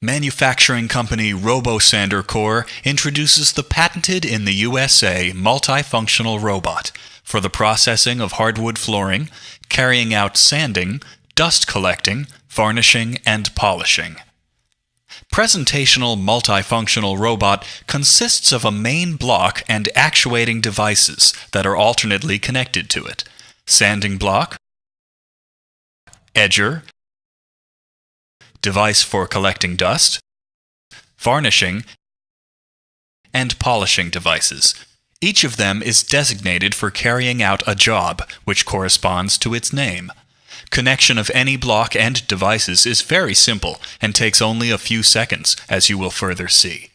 Manufacturing company RoboSander Corp. introduces the patented in the USA multifunctional robot for the processing of hardwood flooring, carrying out sanding, dust collecting, varnishing, and polishing. Presentational multifunctional robot consists of a main block and actuating devices that are alternately connected to it. Sanding block, edger, device for collecting dust, varnishing, and polishing devices. Each of them is designated for carrying out a job, which corresponds to its name. Connection of any block and devices is very simple and takes only a few seconds, as you will further see.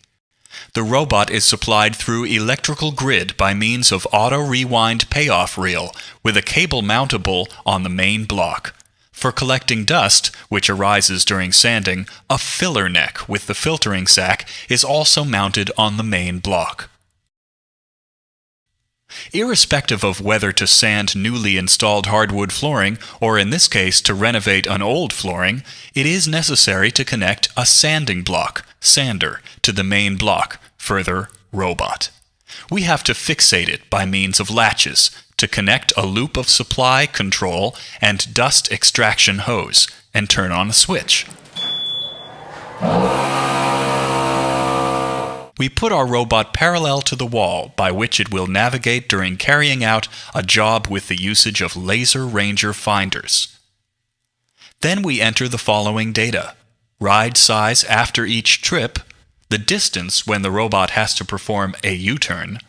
The robot is supplied through electrical grid by means of auto-rewind payoff reel with a cable mountable on the main block. For collecting dust, which arises during sanding, a filler neck with the filtering sac is also mounted on the main block. Irrespective of whether to sand newly installed hardwood flooring, or in this case to renovate an old flooring, it is necessary to connect a sanding block, sander, to the main block, further, robot. We have to fixate it by means of latches, to connect a loop of supply, control, and dust extraction hose, and turn on a switch. We put our robot parallel to the wall by which it will navigate during carrying out a job with the usage of laser ranger finders. Then we enter the following data: ride size after each trip, the distance when the robot has to perform a U-turn,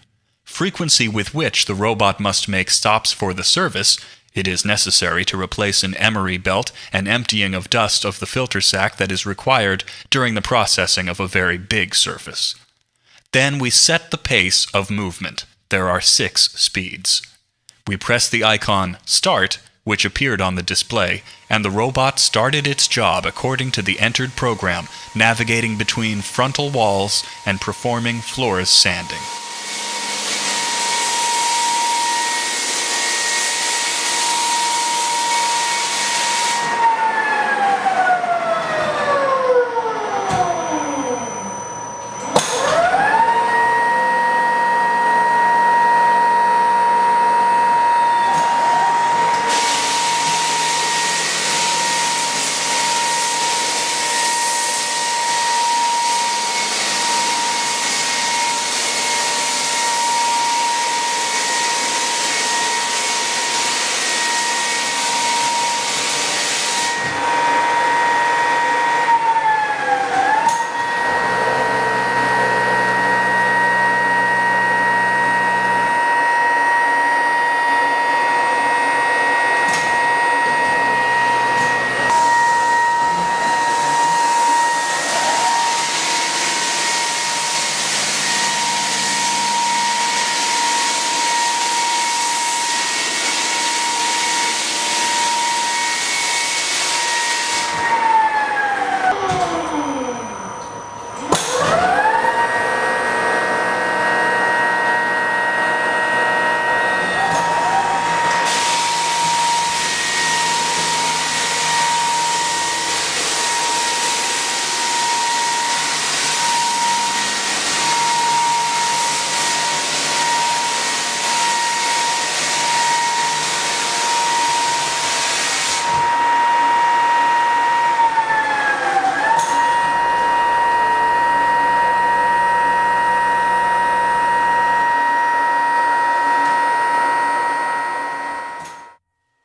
frequency with which the robot must make stops for the service. It is necessary to replace an emery belt and emptying of dust of the filter sac that is required during the processing of a very big surface. Then we set the pace of movement. There are 6 speeds. We press the icon Start, which appeared on the display, and the robot started its job according to the entered program, navigating between frontal walls and performing floors sanding.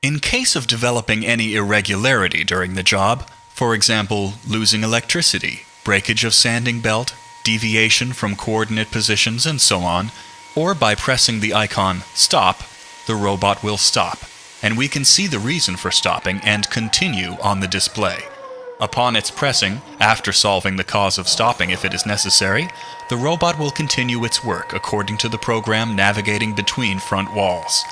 In case of developing any irregularity during the job, for example, losing electricity, breakage of sanding belt, deviation from coordinate positions, and so on, or by pressing the icon Stop, the robot will stop, and we can see the reason for stopping and continue on the display. Upon its pressing, after solving the cause of stopping if it is necessary, the robot will continue its work according to the program navigating between front walls.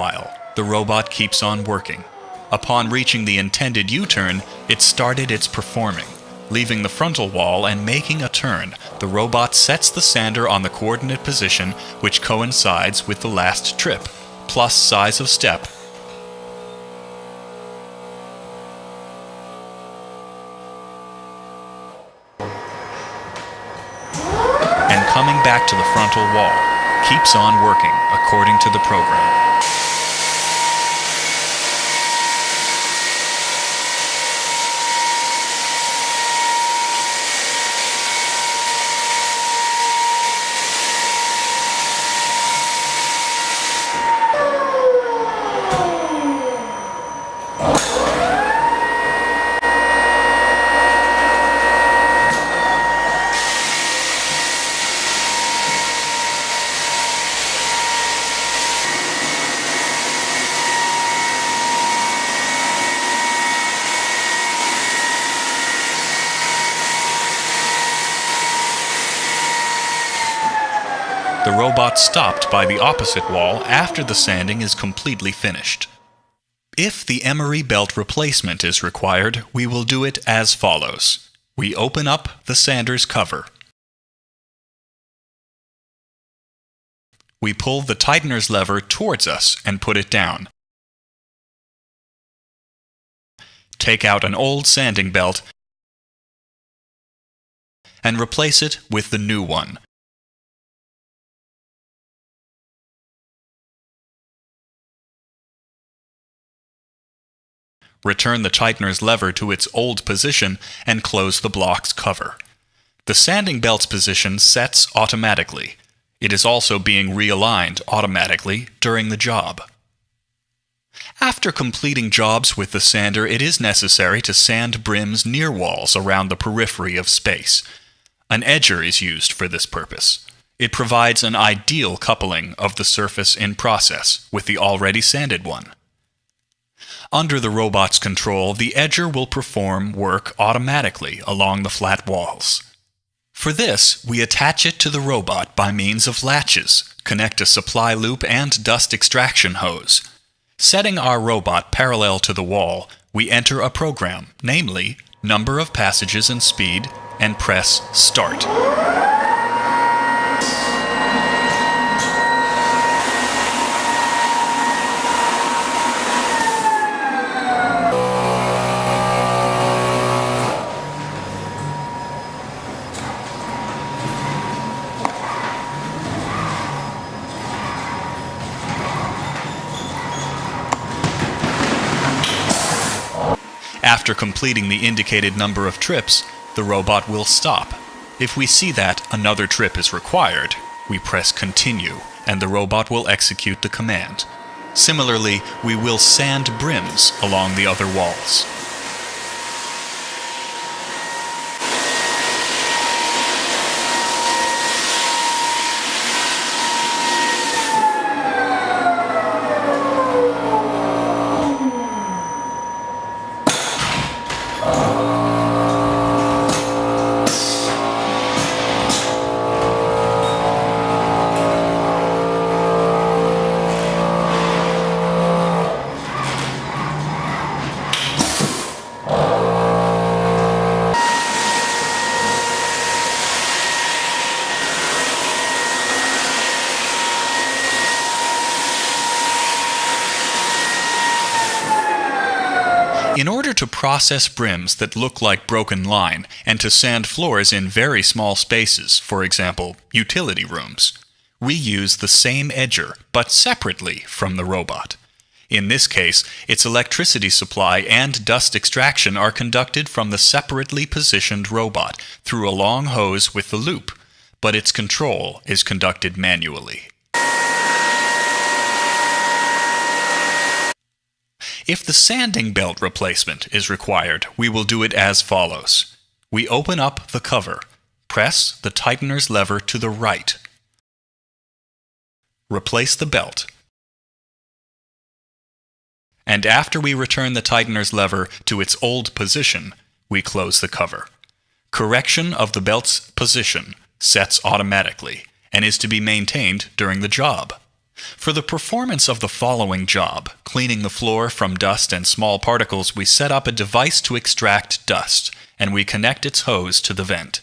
while, the robot keeps on working. Upon reaching the intended U-turn, it started its performing. Leaving the frontal wall and making a turn, the robot sets the sander on the coordinate position which coincides with the last trip, plus size of step. And coming back to the frontal wall, keeps on working according to the program. The robot stopped by the opposite wall after the sanding is completely finished. If the emery belt replacement is required, we will do it as follows. We open up the sander's cover. We pull the tightener's lever towards us and put it down. Take out an old sanding belt and replace it with the new one. Return the tightener's lever to its old position and close the block's cover. The sanding belt's position sets automatically. It is also being realigned automatically during the job. After completing jobs with the sander, it is necessary to sand brims near walls around the periphery of space. An edger is used for this purpose. It provides an ideal coupling of the surface in process with the already sanded one. Under the robot's control, the edger will perform work automatically along the flat walls. For this, we attach it to the robot by means of latches, connect a supply loop and dust extraction hose. Setting our robot parallel to the wall, we enter a program, namely, number of passages and speed, and press Start. After completing the indicated number of trips, the robot will stop. If we see that another trip is required, we press Continue, and the robot will execute the command. Similarly, we will sand brims along the other walls. In order to process brims that look like broken line and to sand floors in very small spaces, for example, utility rooms, we use the same edger, but separately from the robot. In this case, its electricity supply and dust extraction are conducted from the separately positioned robot through a long hose with the loop, but its control is conducted manually. If the sanding belt replacement is required, we will do it as follows. We open up the cover, press the tightener's lever to the right, replace the belt, and after we return the tightener's lever to its old position, we close the cover. Correction of the belt's position sets automatically and is to be maintained during the job. For the performance of the following job, cleaning the floor from dust and small particles, we set up a device to extract dust, and we connect its hose to the vent.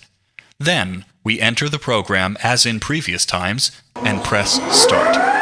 Then, we enter the program as in previous times and press Start.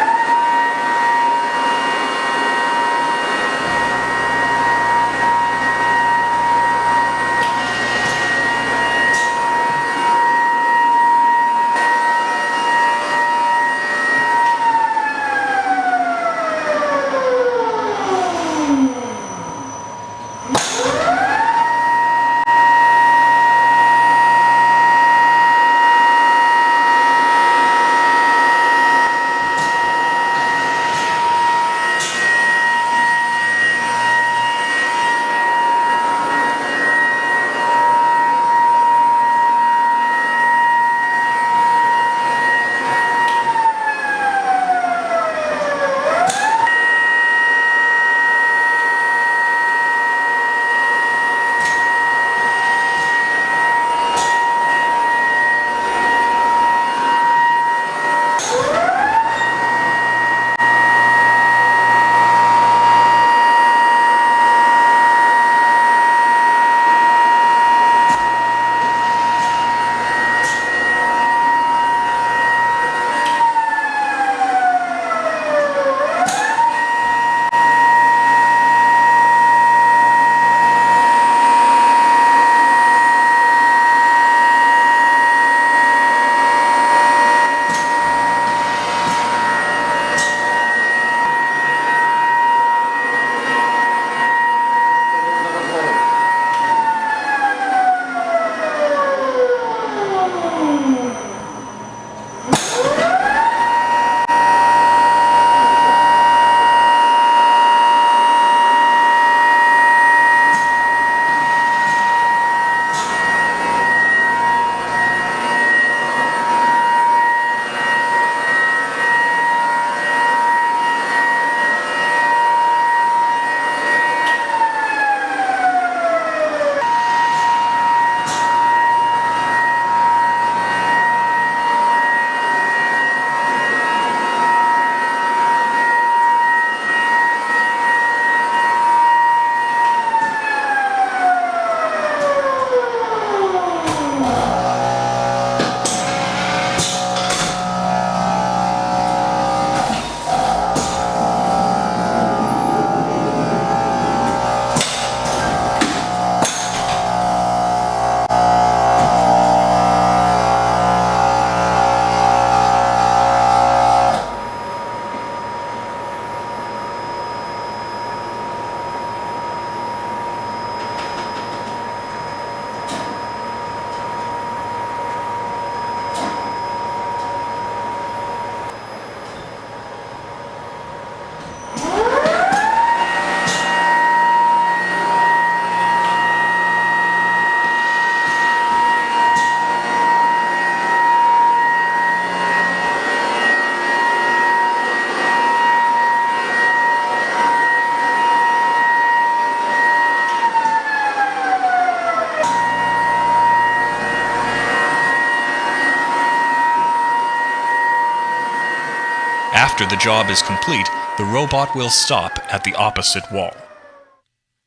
After the job is complete, the robot will stop at the opposite wall.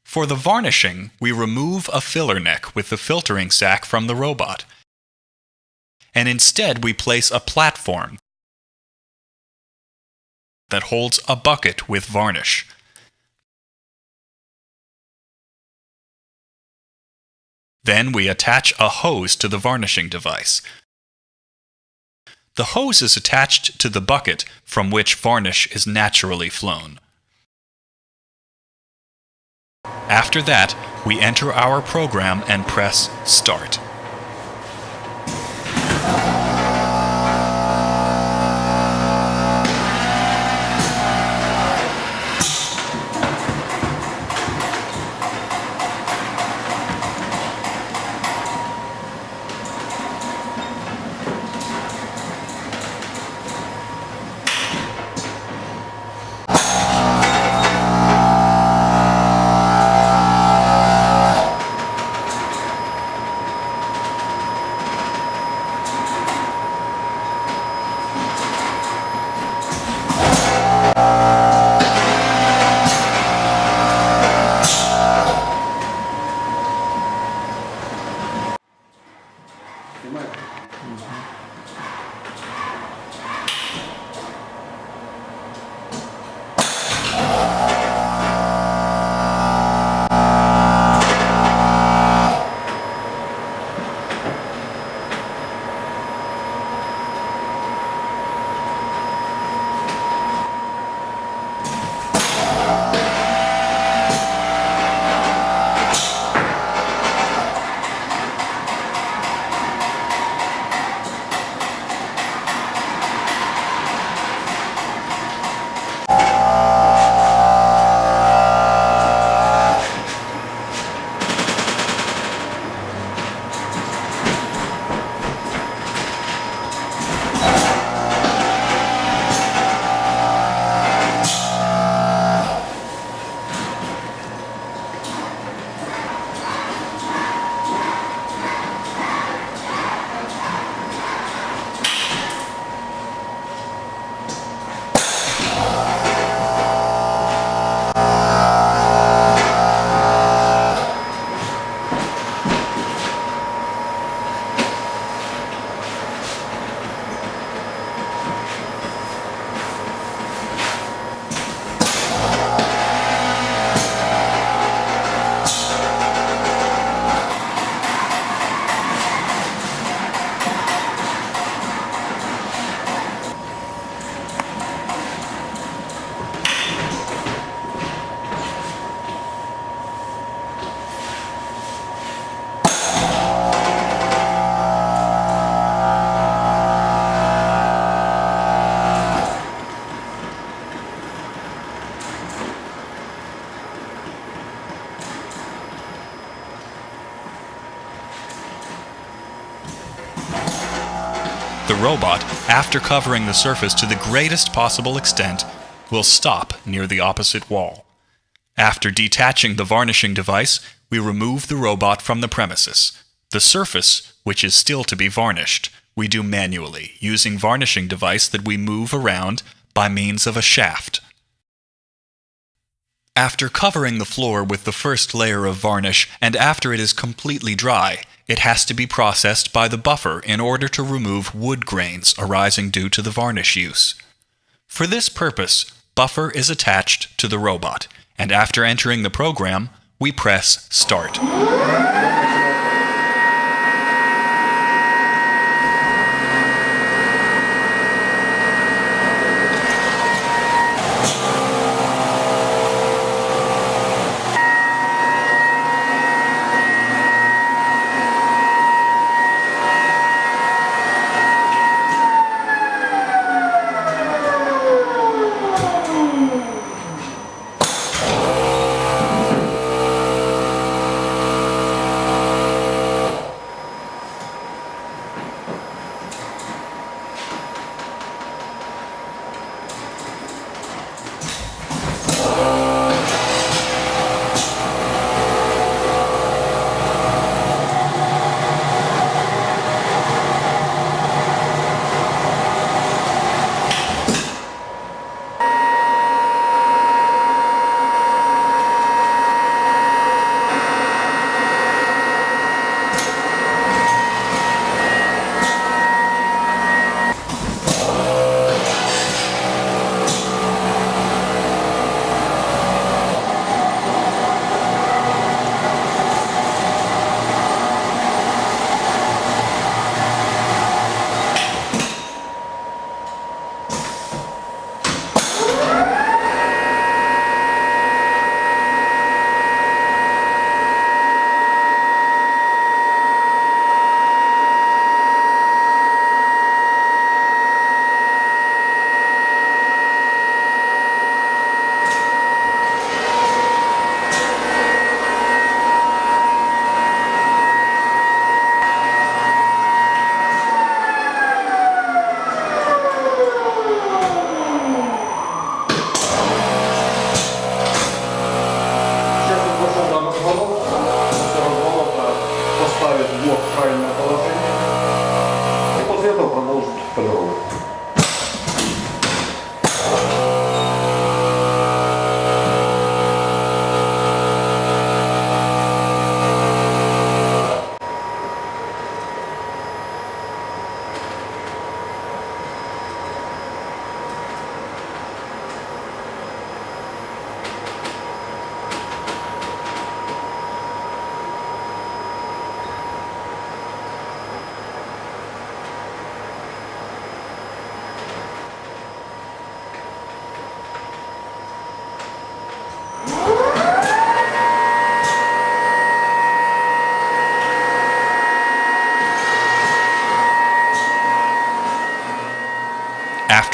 For the varnishing, we remove a filler neck with the filtering sac from the robot, and instead we place a platform that holds a bucket with varnish. Then we attach a hose to the varnishing device. The hose is attached to the bucket from which varnish is naturally flown. After that, we enter our program and press Start. robot, after covering the surface to the greatest possible extent, will stop near the opposite wall. After detaching the varnishing device, we remove the robot from the premises. The surface, which is still to be varnished, we do manually, using varnishing device that we move around by means of a shaft. After covering the floor with the first layer of varnish, and after it is completely dry, it has to be processed by the buffer in order to remove wood grains arising due to the varnish use. For this purpose, buffer is attached to the robot, and after entering the program, we press Start.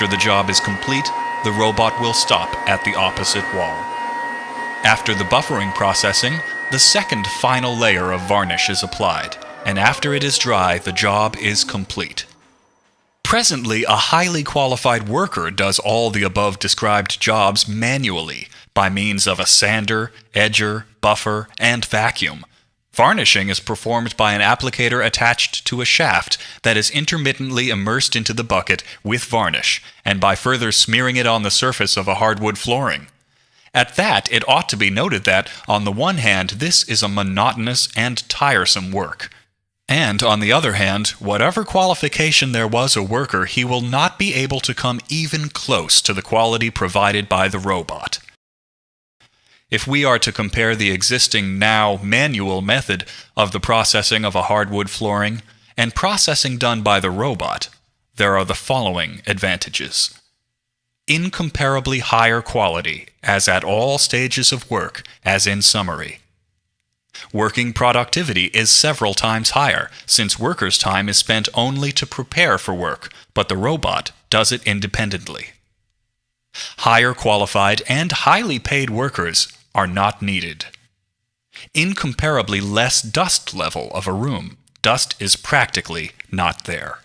After the job is complete, the robot will stop at the opposite wall. After the buffering processing, the second final layer of varnish is applied, and after it is dry, the job is complete. Presently, a highly qualified worker does all the above described jobs manually by means of a sander, edger, buffer, and vacuum. Varnishing is performed by an applicator attached to a shaft that is intermittently immersed into the bucket with varnish, and by further smearing it on the surface of a hardwood flooring. At that, it ought to be noted that, on the one hand, this is a monotonous and tiresome work. And, on the other hand, whatever qualification there was a worker, he will not be able to come even close to the quality provided by the robot. If we are to compare the existing now manual method of the processing of a hardwood flooring and processing done by the robot, there are the following advantages. Incomparably higher quality, as at all stages of work, as in summary. Working productivity is several times higher, since workers' time is spent only to prepare for work, but the robot does it independently. Higher qualified and highly paid workers are not needed. Incomparably less dust level of a room. Dust is practically not there.